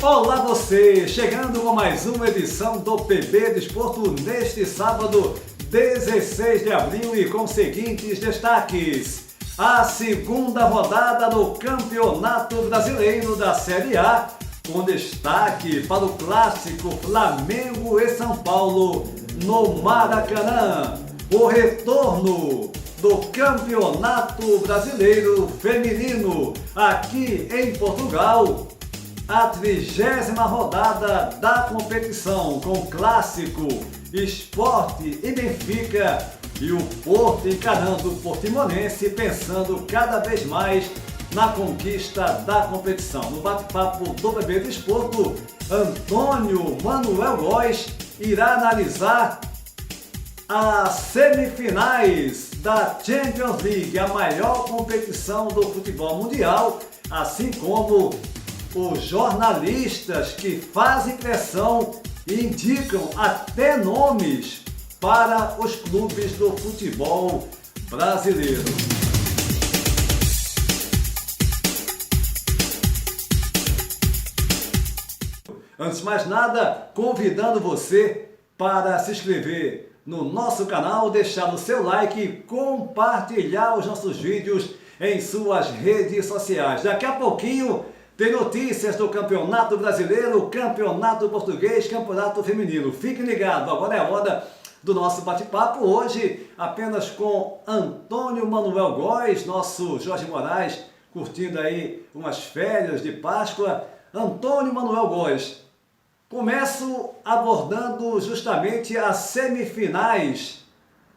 Olá você, chegando com mais uma edição do PB Desporto neste sábado, 16 de abril e com os seguintes destaques. A segunda rodada do Campeonato Brasileiro da Série A, com destaque para o clássico Flamengo e São Paulo no Maracanã. O retorno do Campeonato Brasileiro Feminino aqui em Portugal. A 30ª rodada da competição com clássico, Sport e Benfica, e o Porto encarando o Portimonense, pensando cada vez mais na conquista da competição. No bate-papo do PB Desporto, Antônio Manuel Góes irá analisar as semifinais da Champions League, a maior competição do futebol mundial, assim como os jornalistas que fazem pressão e indicam até nomes para os clubes do futebol brasileiro. Antes de mais nada, convidando você para se inscrever no nosso canal, deixar o seu like e compartilhar os nossos vídeos em suas redes sociais. Daqui a pouquinho tem notícias do Campeonato Brasileiro, Campeonato Português, Campeonato Feminino. Fiquem ligados, agora é a hora do nosso bate-papo. Hoje, apenas com Antônio Manuel Góes, nosso Jorge Moraes, curtindo aí umas férias de Páscoa. Antônio Manuel Góes, começo abordando justamente as semifinais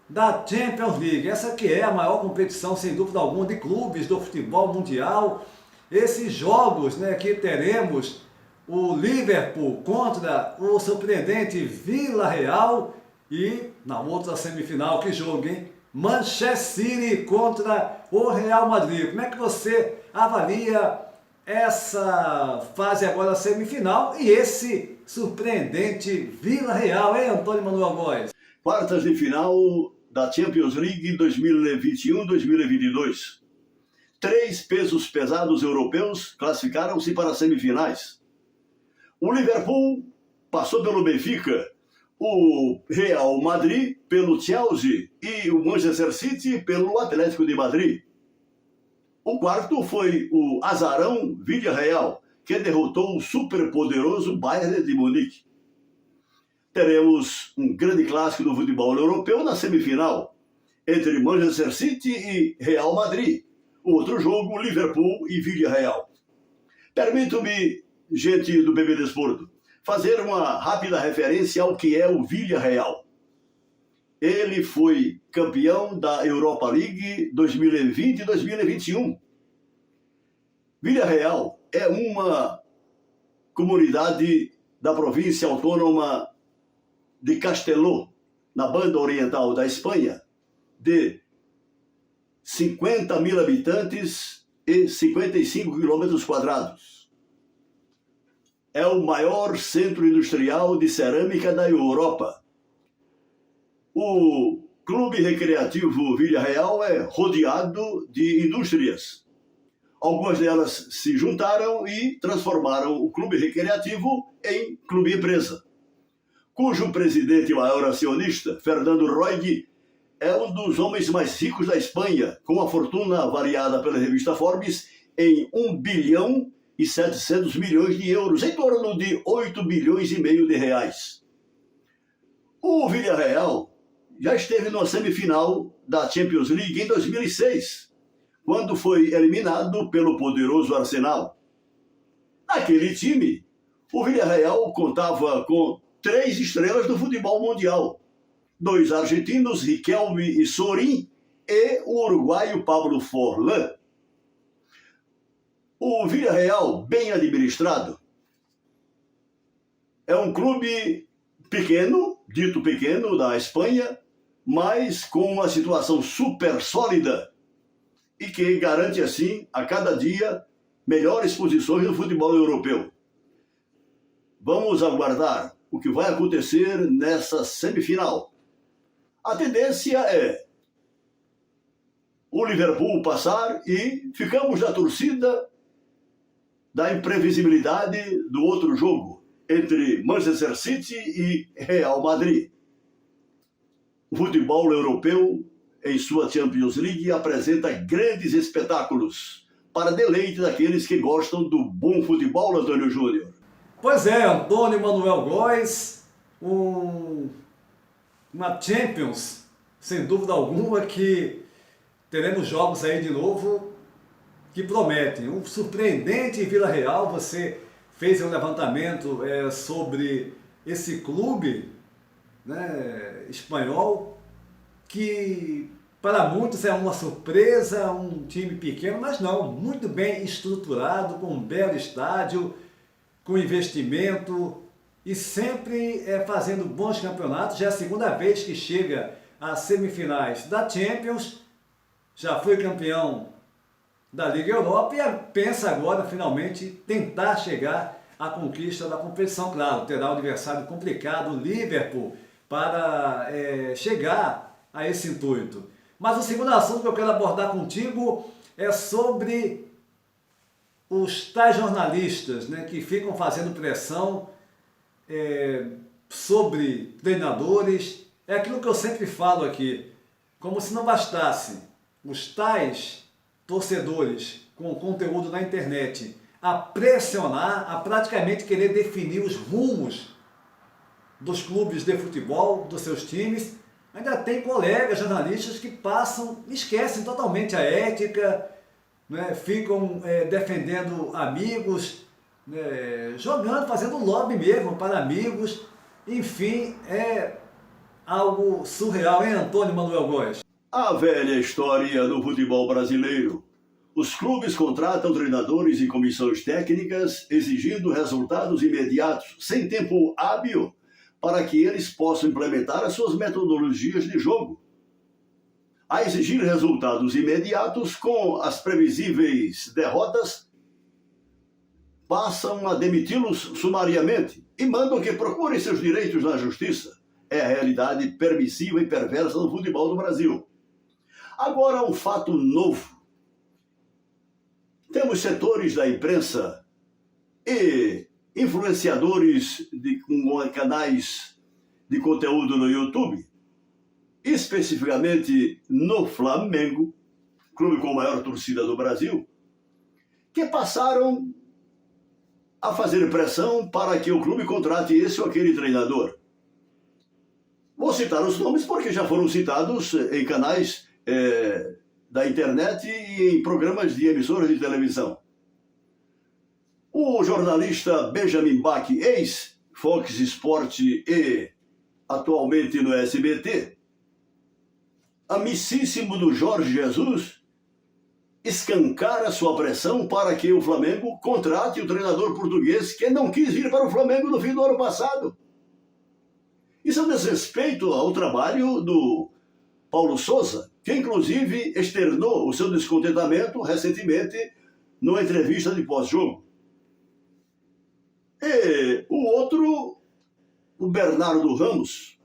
da Champions League. Essa que é a maior competição, sem dúvida alguma, de clubes do futebol mundial. Esses jogos, que teremos o Liverpool contra o surpreendente Vila Real e na outra semifinal, que jogo, hein? Manchester City contra o Real Madrid. Como é que você avalia essa fase agora semifinal e esse surpreendente Vila Real, hein, Antônio Manuel Góes? Quartas de final da Champions League 2021-2022. 3 pesos pesados europeus classificaram-se para as semifinais. O Liverpool passou pelo Benfica, o Real Madrid pelo Chelsea e o Manchester City pelo Atlético de Madrid. O quarto foi o azarão Vila Real, que derrotou o superpoderoso Bayern de Munique. Teremos um grande clássico do futebol europeu na semifinal, entre Manchester City e Real Madrid. O outro jogo, Liverpool e Vila Real. Permito-me, gente do PB Desporto, fazer uma rápida referência ao que é o Vila Real. Ele foi campeão da Europa League 2020 e 2021. Vila Real é uma comunidade da província autônoma de Castelló, na banda oriental da Espanha, de 50 mil habitantes e 55 quilômetros quadrados. É o maior centro industrial de cerâmica da Europa. O Clube Recreativo Vila Real é rodeado de indústrias. Algumas delas se juntaram e transformaram o Clube Recreativo em Clube Empresa, cujo presidente maior acionista, Fernando Roig, é um dos homens mais ricos da Espanha, com a fortuna avaliada pela revista Forbes em 1 bilhão e 700 milhões de euros, em torno de 8 bilhões e meio de reais. O Vila Real já esteve na semifinal da Champions League em 2006, quando foi eliminado pelo poderoso Arsenal. Naquele time, o Vila Real contava com 3 estrelas do futebol mundial: 2 argentinos, Riquelme e Sorin, e o uruguaio Pablo Forlán. O Vila Real, bem administrado, é um clube pequeno, dito pequeno, da Espanha, mas com uma situação super sólida e que garante, assim, a cada dia, melhores posições no futebol europeu. Vamos aguardar o que vai acontecer nessa semifinal. A tendência é o Liverpool passar e ficamos na torcida da imprevisibilidade do outro jogo entre Manchester City e Real Madrid. O futebol europeu, em sua Champions League, apresenta grandes espetáculos para deleite daqueles que gostam do bom futebol, Antônio Júnior. Pois é, Antônio Manuel Góes, uma Champions, sem dúvida alguma, que teremos jogos aí de novo que prometem. Um surpreendente Vila Real. Você fez um levantamento sobre esse clube, né, espanhol, que para muitos é uma surpresa, um time pequeno, mas não, muito bem estruturado, com um belo estádio, com investimento e sempre fazendo bons campeonatos. Já é a segunda vez que chega às semifinais da Champions, já foi campeão da Liga Europa e pensa agora finalmente tentar chegar à conquista da competição. Claro, terá um adversário complicado, o Liverpool, para chegar a esse intuito. Mas o segundo assunto que eu quero abordar contigo é sobre os tais jornalistas, né, que ficam fazendo pressão sobre treinadores. É aquilo que eu sempre falo aqui, como se não bastasse os tais torcedores com conteúdo na internet a pressionar, a praticamente querer definir os rumos dos clubes de futebol, dos seus times. Ainda tem colegas jornalistas que esquecem totalmente a ética, né, ficam defendendo amigos, jogando, fazendo lobby mesmo para amigos. Enfim, é algo surreal, hein, Antônio Manuel Góes? A velha história do futebol brasileiro. Os clubes contratam treinadores e comissões técnicas exigindo resultados imediatos, sem tempo hábil, para que eles possam implementar as suas metodologias de jogo. A exigir resultados imediatos com as previsíveis derrotas, passam a demiti-los sumariamente e mandam que procurem seus direitos na justiça. É a realidade permissiva e perversa do futebol do Brasil. Agora, um fato novo. Temos setores da imprensa e influenciadores com canais de conteúdo no YouTube, especificamente no Flamengo, clube com a maior torcida do Brasil, que passaram a fazer pressão para que o clube contrate esse ou aquele treinador. Vou citar os nomes porque já foram citados em canais da internet e em programas de emissoras de televisão. O jornalista Benjamin Bach, ex-Fox Sport e atualmente no SBT, amicíssimo do Jorge Jesus, escancara sua pressão para que o Flamengo contrate o treinador português que não quis vir para o Flamengo no fim do ano passado. Isso é um desrespeito ao trabalho do Paulo Sousa, que inclusive externou o seu descontentamento recentemente numa entrevista de pós-jogo. E o outro, o Bernardo Ramos,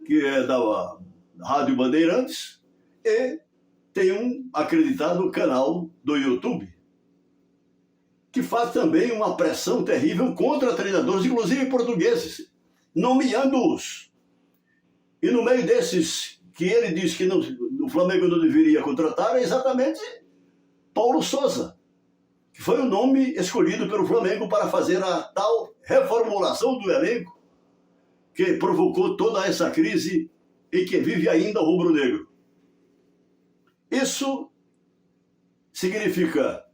que é da Rádio Bandeirantes e tem um acreditado canal do YouTube, que faz também uma pressão terrível contra treinadores, inclusive portugueses, nomeando-os. E no meio desses que ele diz que o Flamengo não deveria contratar, é exatamente Paulo Sousa, que foi o nome escolhido pelo Flamengo para fazer a tal reformulação do elenco que provocou toda essa crise e que vive ainda o rubro-negro. Isso significa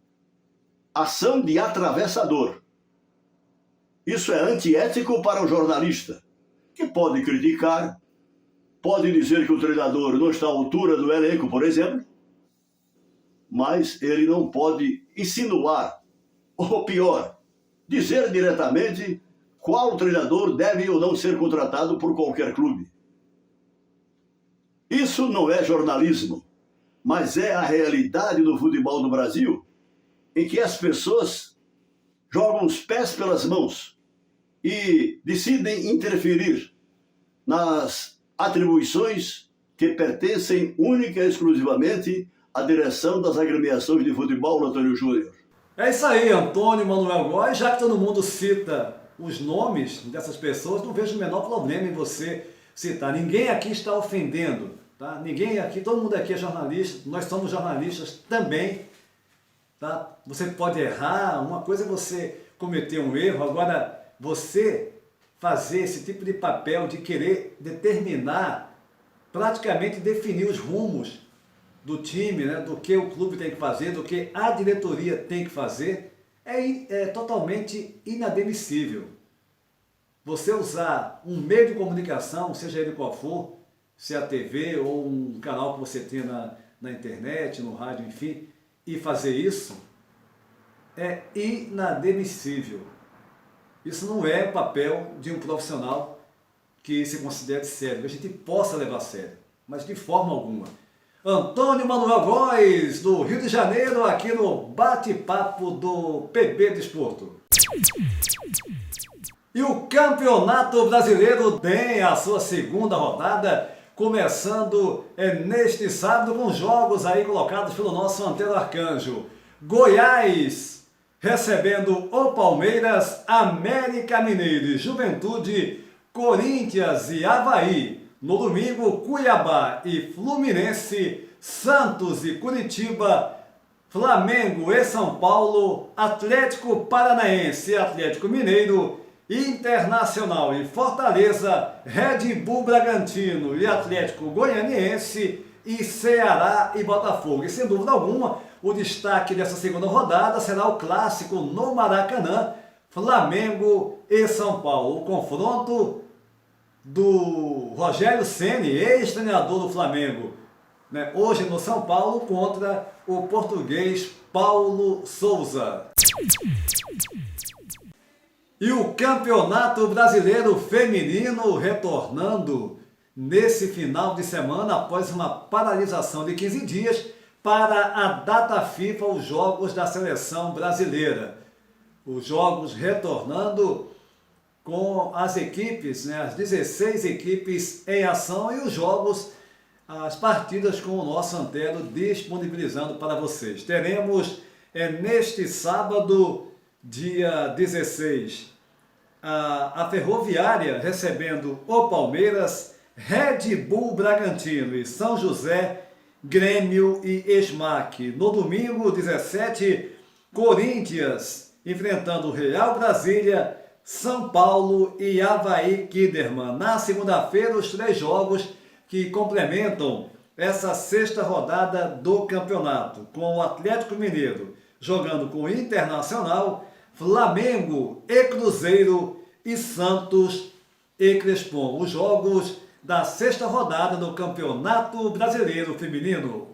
ação de atravessador. Isso é antiético para o jornalista, que pode criticar, pode dizer que o treinador não está à altura do elenco, por exemplo, mas ele não pode insinuar, ou pior, dizer diretamente qual treinador deve ou não ser contratado por qualquer clube. Isso não é jornalismo, mas é a realidade do futebol do Brasil, em que as pessoas jogam os pés pelas mãos e decidem interferir nas atribuições que pertencem única e exclusivamente à direção das agremiações de futebol, Antônio Júnior. É isso aí, Antônio Manuel Góes. Já que todo mundo cita os nomes dessas pessoas, não vejo o menor problema em você citar. Ninguém aqui está ofendendo, tá? Ninguém aqui, todo mundo aqui é jornalista, nós somos jornalistas também, tá? Você pode errar, uma coisa é você cometer um erro, agora você fazer esse tipo de papel de querer determinar, praticamente definir os rumos do time, né, do que o clube tem que fazer, do que a diretoria tem que fazer, é totalmente inadmissível. Você usar um meio de comunicação, seja ele qual for, se é a TV ou um canal que você tem na internet, no rádio, enfim, e fazer isso, é inadmissível. Isso não é papel de um profissional que se considere sério, que a gente possa levar a sério, mas de forma alguma. Antônio Manuel Góes, do Rio de Janeiro, aqui no Bate-Papo do PB Desporto. E o Campeonato Brasileiro tem a sua segunda rodada, começando neste sábado com jogos aí colocados pelo nosso Antero Arcanjo. Goiás recebendo o Palmeiras, América Mineiro e Juventude, Corinthians e Avaí. No domingo, Cuiabá e Fluminense, Santos e Curitiba, Flamengo e São Paulo, Atlético Paranaense e Atlético Mineiro, Internacional e Fortaleza, Red Bull Bragantino e Atlético Goianiense e Ceará e Botafogo. E sem dúvida alguma, o destaque dessa segunda rodada será o clássico no Maracanã, Flamengo e São Paulo. O confronto do Rogério Ceni, ex-treinador do Flamengo, né, hoje no São Paulo, contra o português Paulo Souza. E o Campeonato Brasileiro Feminino retornando nesse final de semana, após uma paralisação de 15 dias, para a data FIFA, os Jogos da Seleção Brasileira. Os Jogos retornando com as equipes, né, as 16 equipes em ação, e os jogos, as partidas com o nosso Antero disponibilizando para vocês. Teremos neste sábado, dia 16, a Ferroviária recebendo o Palmeiras, Red Bull Bragantino e São José, Grêmio e SMAC. No domingo, 17, Corinthians enfrentando o Real Brasília, São Paulo e Avaí Kinderman. Na segunda-feira, os 3 jogos que complementam essa sexta rodada do campeonato, com o Atlético Mineiro jogando com o Internacional, Flamengo e Cruzeiro e Santos e Crespon. Os jogos da sexta rodada do Campeonato Brasileiro Feminino.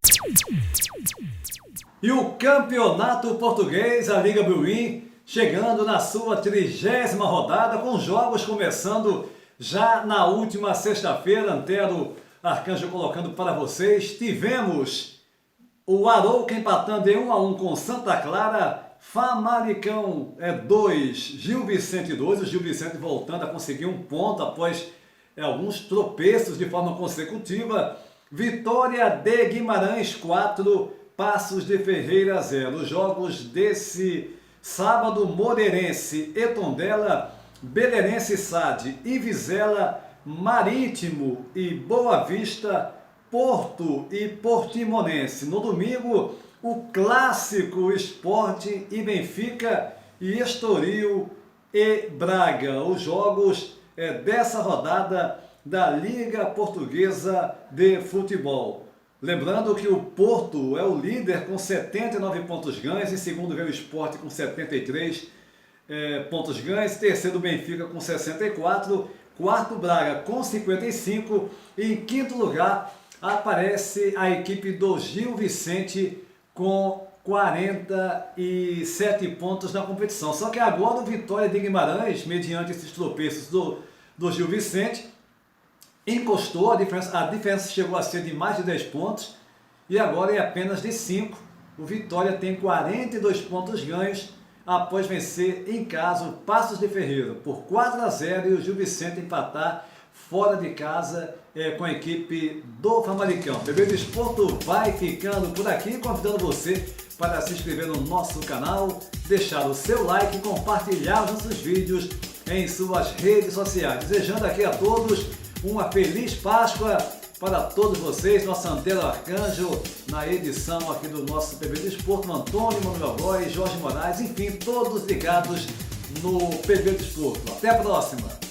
E o Campeonato Português, a Liga Bruin, chegando na sua 30ª rodada, com jogos começando já na última sexta-feira. Antero Arcanjo colocando para vocês. Tivemos o Arouca empatando em 1-1 com Santa Clara, Famalicão 2, Gil Vicente 2. O Gil Vicente voltando a conseguir um ponto após alguns tropeços de forma consecutiva. Vitória de Guimarães 4, Passos de Ferreira 0. Os jogos desse sábado, Moreirense e Tondela, Belenense SAD e Vizela, Marítimo e Boa Vista, Porto e Portimonense. No domingo, o clássico Sport e Benfica e Estoril e Braga. Os jogos dessa rodada da Liga Portuguesa de Futebol. Lembrando que o Porto é o líder com 79 pontos ganhos, em segundo vem o Sport com 73 pontos ganhos, terceiro Benfica com 64, quarto Braga com 55 e em quinto lugar aparece a equipe do Gil Vicente com 47 pontos na competição. Só que agora o Vitória de Guimarães, mediante esses tropeços do Gil Vicente, encostou, a diferença chegou a ser de mais de 10 pontos e agora é apenas de 5. O Vitória tem 42 pontos ganhos após vencer em casa o Passos de Ferreira por 4-0 e o Gil Vicente empatar fora de casa com a equipe do Famalicão. PB Desporto vai ficando por aqui, convidando você para se inscrever no nosso canal, deixar o seu like e compartilhar os nossos vídeos em suas redes sociais. Desejando aqui a todos uma feliz Páscoa para todos vocês, nosso Antero Arcanjo, na edição aqui do nosso PB Desporto, Antônio Manuel Góes, Jorge Moraes, enfim, todos ligados no PB Desporto. Até a próxima!